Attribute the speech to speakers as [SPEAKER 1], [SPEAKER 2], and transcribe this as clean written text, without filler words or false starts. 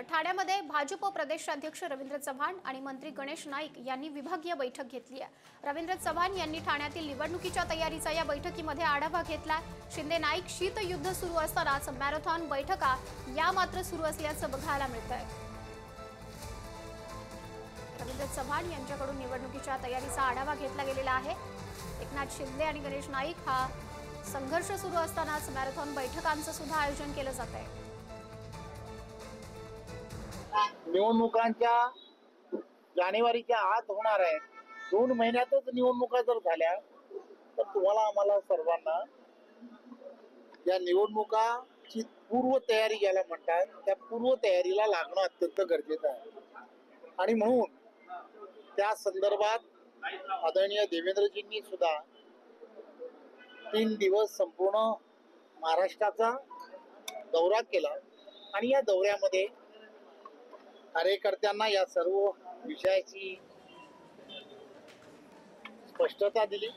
[SPEAKER 1] ठाण्यामध्ये भाजप प्रदेशाध्यक्ष रवींद्र चव्हाण आणि मंत्री गणेश नाईक यांनी विभागीय बैठक घेतली आहे। रवींद्र चव्हाण यांनी ठाण्यातील निवडणुकीच्या तयारीचा या बैठकीमध्ये आढावा घेतला। शिंदे नाईक शीतयुद्ध सुरू असतानाच मॅरेथॉन बैठका या मात्र सुरू असल्याचं बघायला मिळतंय। रवींद्र चव्हाण यांच्याकडून निवडणुकीच्या तयारीचा आढावा घेतला गेलेला आहे। एकनाथ शिंदे आणि गणेश नाईक हा संघर्ष सुरू असतानाच मॅरेथॉन बैठकांचं सुद्धा आयोजन केलं जात आहे।
[SPEAKER 2] निवडणुकांच्या जानेवारीच्या आत होणार आहे। 2 महिन्यातच निवडणुका जर झाल्या तर तुम्हाला आम्हाला सर्वांना या निवडणुकाची पूर्व तयारी ज्याला म्हणतात त्या पूर्व तयारीला लागणं अत्यंत गरजेचं आहे। आणि म्हणून त्या संदर्भात आदरणीय देवेंद्रजींनी सुद्धा 3 दिवस संपूर्ण महाराष्ट्राचा दौरा केला आणि या दौऱ्यामध्ये कार्यकर्त्यांना या सर्व विषयाची स्पष्टता दिली।